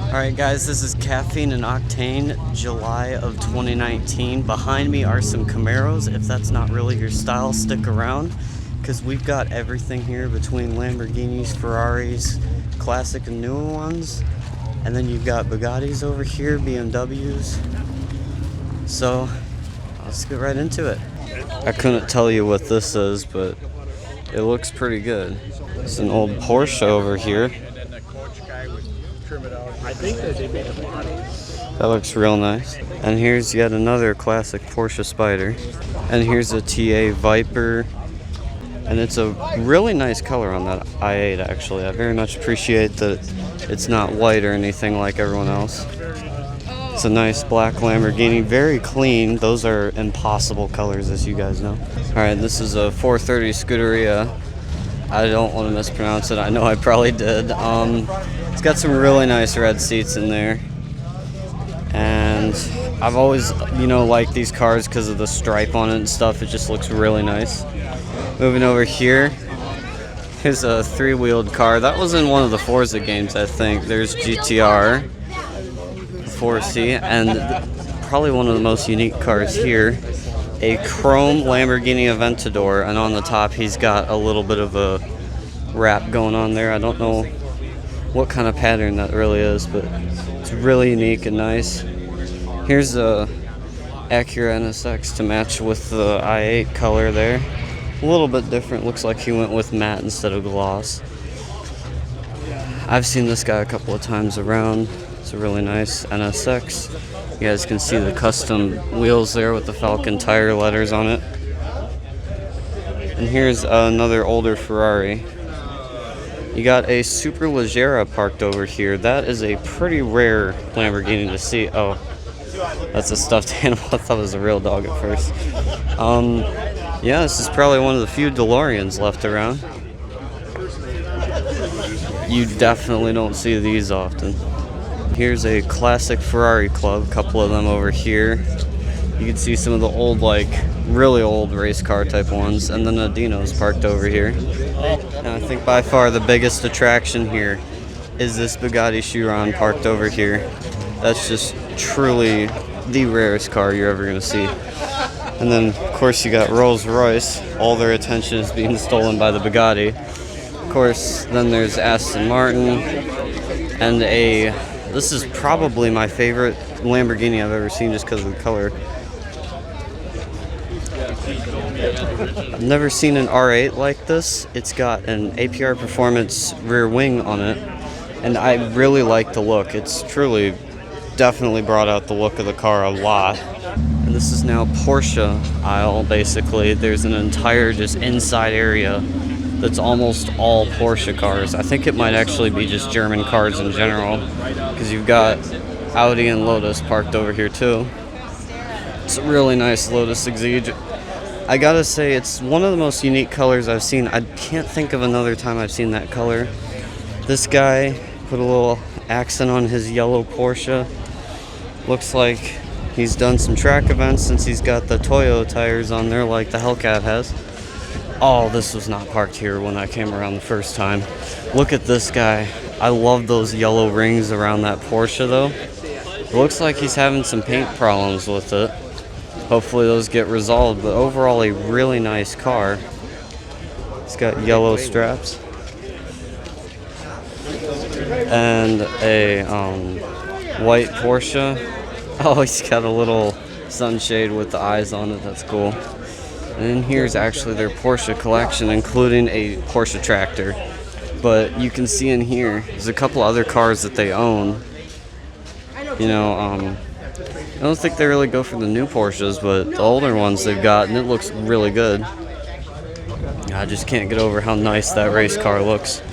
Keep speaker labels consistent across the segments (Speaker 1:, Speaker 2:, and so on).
Speaker 1: Alright guys, this is Caffeine and Octane, July of 2019. Behind me are some Camaros. If that's not really your style, stick around, because we've got everything here between Lamborghinis, Ferraris, classic and newer ones. And then you've got Bugattis over here, BMWs. So, let's get right into it. I couldn't tell you what this is, but it looks pretty good. It's an old Porsche over here.
Speaker 2: I think that they made a body.
Speaker 1: That looks real nice. And here's yet another classic Porsche Spider. And here's a TA Viper. And it's a really nice color on that i8 actually. I very much appreciate that it's not white or anything like everyone else. It's a nice black Lamborghini, very clean. Those are impossible colors, as you guys know. Alright, this is a 430 Scuderia. I don't want to mispronounce it. I know I probably did. It's got some really nice red seats in there. And I've always, liked these cars because of the stripe on it and stuff. It just looks really nice. Moving over here, here's a three-wheeled car. That was in one of the Forza games, I think. There's GTR 4C, and probably one of the most unique cars here, a chrome Lamborghini Aventador, and on the top he's got a little bit of a wrap going on there. I don't know what kind of pattern that really is, but it's really unique and nice. Here's a Acura NSX to match with the i8 color there. A little bit different. Looks like he went with matte instead of gloss. I've seen this guy a couple of times around. It's a really nice NSX. You guys can see the custom wheels there with the Falcon tire letters on it. And here's another older Ferrari. You got a Superleggera parked over here. That is a pretty rare Lamborghini to see. Oh, that's a stuffed animal. I thought it was a real dog at first. Yeah, this is probably one of the few DeLoreans left around. You definitely don't see these often. Here's a classic Ferrari club, a couple of them over here. You can see some of the old, really old race car type ones, and then a Dino's parked over here. And I think by far the biggest attraction here is this Bugatti Chiron parked over here. That's just truly the rarest car you're ever going to see. And then, of course, you got Rolls-Royce. All their attention is being stolen by the Bugatti. Of course, then there's Aston Martin, and this is probably my favorite Lamborghini I've ever seen just because of the color. I've never seen an R8 like this. It's got an APR Performance rear wing on it, and I really like the look. It's truly, definitely brought out the look of the car a lot. And this is now Porsche aisle, basically. There's an entire just inside area that's almost all Porsche cars. I think it might actually be just German cars in general, because you've got Audi and Lotus parked over here too. It's a really nice Lotus Exige. I gotta say, it's one of the most unique colors I've seen. I can't think of another time I've seen that color. This guy put a little accent on his yellow Porsche. Looks like he's done some track events since he's got the Toyo tires on there like the Hellcat has. Oh, this was not parked here when I came around the first time. Look at this guy. I love those yellow rings around that Porsche though. It looks like he's having some paint problems with it. Hopefully those get resolved, but overall a really nice car. It's got yellow straps. And a white Porsche. Oh, he's got a little sunshade with the eyes on it. That's cool. And then here's actually their Porsche collection, including a Porsche tractor. But you can see in here, there's a couple other cars that they own. I don't think they really go for the new Porsches, but the older ones they've got, and it looks really good. I just can't get over how nice that race car looks.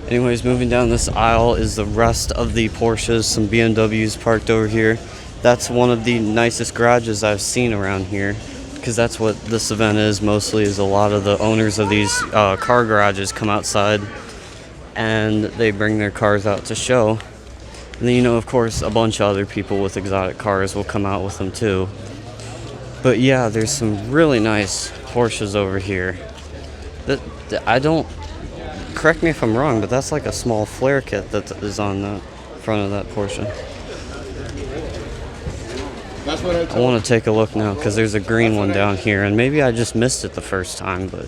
Speaker 1: Anyways, moving down this aisle is the rest of the Porsches, some BMWs parked over here. That's one of the nicest garages I've seen around here, because that's what this event is mostly, is a lot of the owners of these car garages come outside and they bring their cars out to show. And then, of course, a bunch of other people with exotic cars will come out with them too. But yeah, there's some really nice Porsches over here. I don't, correct me if I'm wrong, but that's like a small flare kit that is on that. front of that Porsche. I want to take a look now because there's a green one down here, and maybe I just missed it the first time, but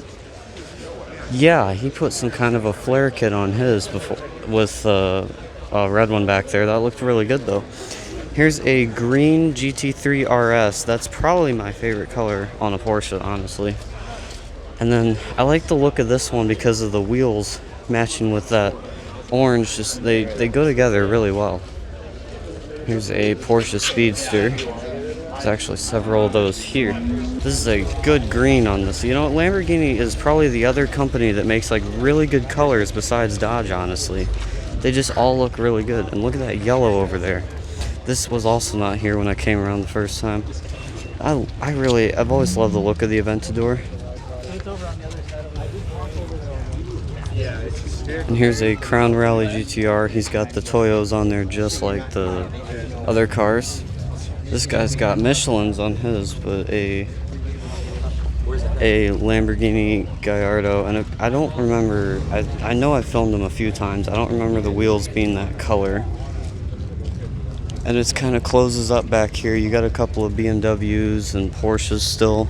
Speaker 1: yeah, he put some kind of a flare kit on his before with a red one back there. That looked really good though. Here's a green GT3 RS. That's probably my favorite color on a Porsche, honestly. And then I like the look of this one because of the wheels matching with that orange. Just they go together really well. Here's a Porsche Speedster. There's actually several of those here. This is a good green on this. You know, Lamborghini is probably the other company that makes like really good colors besides Dodge, honestly. They just all look really good. And look at that yellow over there. This was also not here when I came around the first time. I've always loved the look of the Aventador. And here's a Crown Rally GTR. He's got the Toyos on there just like the other cars. This guy's got Michelin's on his, but a Lamborghini Gallardo, and I don't remember, I know I filmed him a few times, I don't remember the wheels being that color. And it kind of closes up back here. You got a couple of BMWs and Porsches still,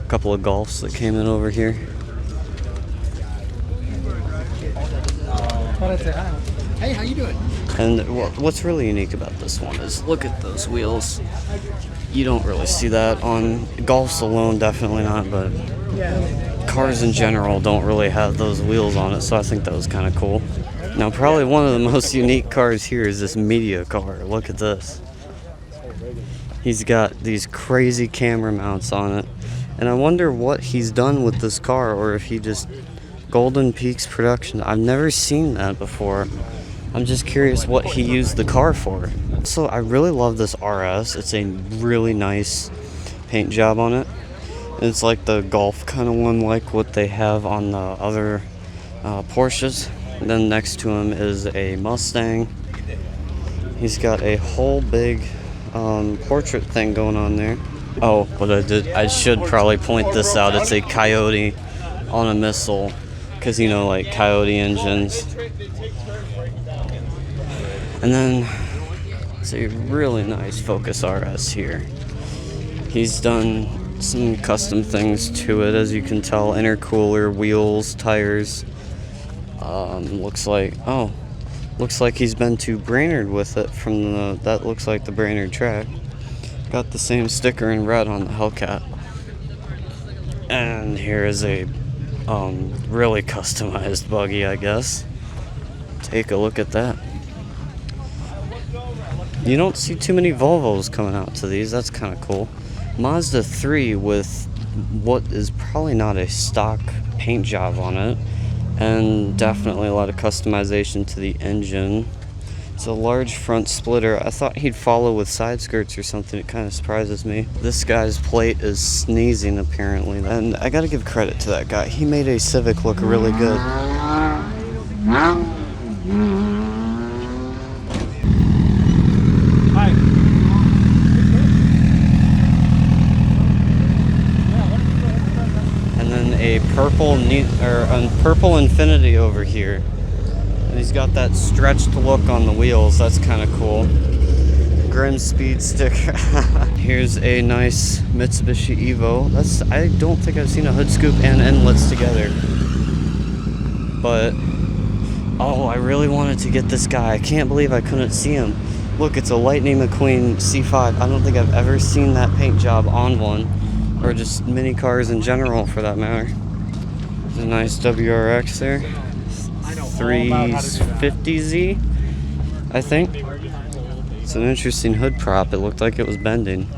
Speaker 1: a couple of Golfs that came in over here.
Speaker 2: Hey, how you doing?
Speaker 1: And what's really unique about this one is look at those wheels. You don't really see that on Golfs alone, definitely not, but cars in general don't really have those wheels on it, so I think that was kind of cool. Now, probably one of the most unique cars here is this media car. Look at this. He's got these crazy camera mounts on it, and I wonder what he's done with this car, or if he just Golden Peaks production. I've never seen that before. I'm just curious what he used the car for. So I really love this RS. It's a really nice paint job on it. It's like the Golf kind of one, like what they have on the other Porsches. And then next to him is a Mustang. He's got a whole big portrait thing going on there. Oh, but I should probably point this out. It's a Coyote on a missile, because you know, like Coyote engines. And then it's a really nice Focus RS here. He's done some custom things to it, as you can tell. Intercooler, wheels, tires. Looks like he's been to Brainerd with it from that looks like the Brainerd track. Got the same sticker in red on the Hellcat. And here is a really customized buggy, I guess. Take a look at that. You don't see too many Volvos coming out to these. That's kind of cool. Mazda 3 with what is probably not a stock paint job on it, and definitely a lot of customization to the engine. It's a large front splitter. I thought he'd follow with side skirts or something. It kind of surprises me. This guy's plate is sneezing apparently, and I gotta give credit to that guy. He made a Civic look really good. A purple Infinity over here, and he's got that stretched look on the wheels. That's kind of cool. Grim Speed sticker. Here's a nice Mitsubishi Evo. I don't think I've seen a hood scoop and endless together, but oh, I really wanted to get this guy. I can't believe I couldn't see him. Look, it's a Lightning McQueen C5. I don't think I've ever seen that paint job on one, or just mini cars in general for that matter. There's a nice WRX there. 350Z, I think. It's an interesting hood prop. It looked like it was bending.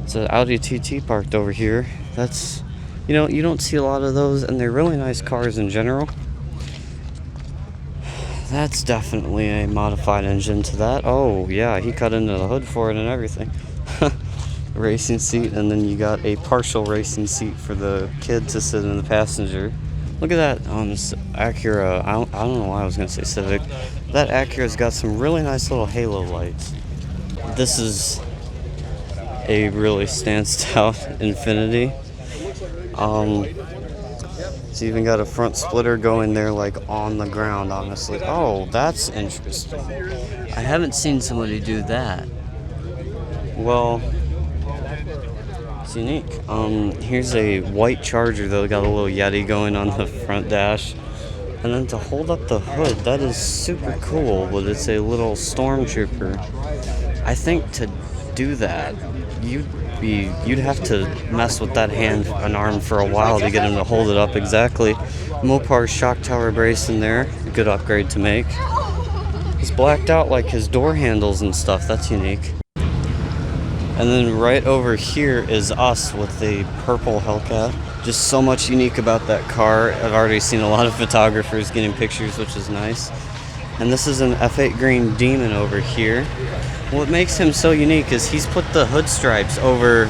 Speaker 1: It's an Audi TT parked over here. That's, you know, you don't see a lot of those, and they're really nice cars in general. That's definitely a modified engine to that. Oh yeah, he cut into the hood for it and everything. Racing seat, and then you got a partial racing seat for the kid to sit in the passenger. Look at that this Acura. I don't know why I was gonna say Civic. That Acura's got some really nice little halo lights. This is a really stands out Infinity. It's even got a front splitter going there like on the ground, honestly. Oh, that's interesting. I haven't seen somebody do that. Well, it's unique. Here's a white Charger though, got a little Yeti going on the front dash. And then to hold up the hood, that is super cool, but it's a little Stormtrooper. I think to do that, you'd have to mess with that hand and arm for a while to get him to hold it up exactly. Mopar's shock tower brace in there, a good upgrade to make. He's blacked out like his door handles and stuff, that's unique. And then right over here is us with the purple Hellcat. Just so much unique about that car. I've already seen a lot of photographers getting pictures, which is nice. And this is an F8 green Demon over here. What makes him so unique is he's put the hood stripes over,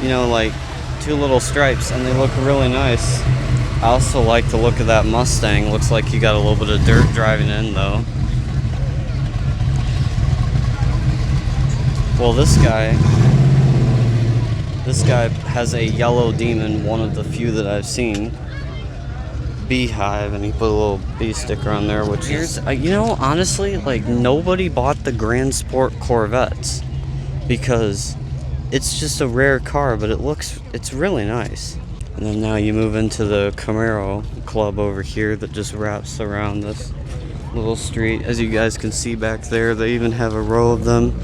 Speaker 1: you know, like 2 little stripes, and they look really nice. I also like the look of that Mustang. Looks like he got a little bit of dirt driving in though. Well, this guy has a yellow Demon, one of the few that I've seen. Beehive, and he put a little bee sticker on there, which is, you know, honestly, like, nobody bought the Grand Sport Corvettes because it's just a rare car, but it's really nice. And then now you move into the Camaro club over here that just wraps around this little street. As you guys can see back there, they even have a row of them.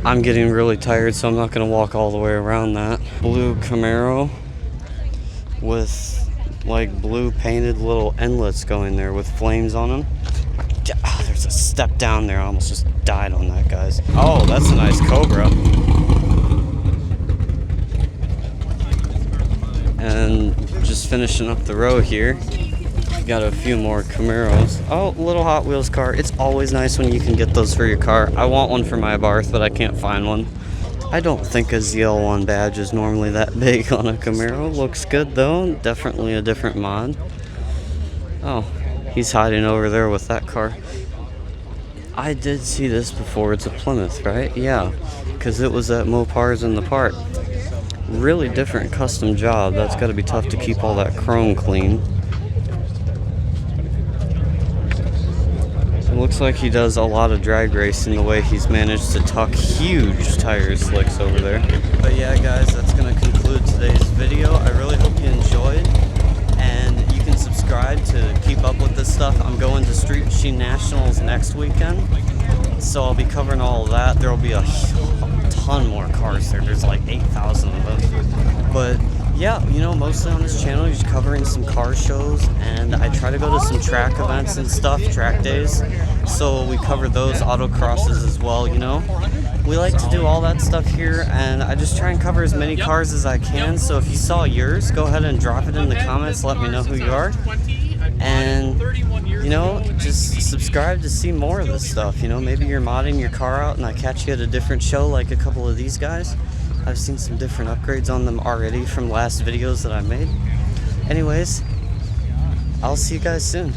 Speaker 1: I'm getting really tired, so I'm not going to walk all the way around that. Blue Camaro with like blue painted little endlets going there with flames on them. Oh, there's a step down there. I almost just died on that, guys. Oh, that's a nice Cobra. And just finishing up the row here, got a few more Camaros. Oh, little Hot Wheels car. It's always nice when you can get those for your car. I want one for my Abarth, but I can't find one. I don't think a ZL1 badge is normally that big on a Camaro. Looks good though. Definitely a different mod. Oh, he's hiding over there with that car. I did see this before. It's a Plymouth, right? Yeah, because it was at Mopar's in the park. Really different custom job. That's got to be tough to keep all that chrome clean. It looks like he does a lot of drag racing the way he's managed to tuck huge tire slicks over there. But yeah, guys, that's going to conclude today's video. I really hope you enjoyed, and you can subscribe to keep up with this stuff. I'm going to Street Machine Nationals next weekend, so I'll be covering all of that. There will be a ton more cars there. There's like 8,000 of them. But yeah, you know, mostly on this channel, you're just covering some car shows, and I try to go to some track events and stuff, track days, so we cover those, autocrosses as well, you know. We like to do all that stuff here, and I just try and cover as many cars as I can, so if you saw yours, go ahead and drop it in the comments, let me know who you are, and, you know, just subscribe to see more of this stuff, you know. Maybe you're modding your car out and I catch you at a different show like a couple of these guys. I've seen some different upgrades on them already from last videos that I made. Anyways, I'll see you guys soon.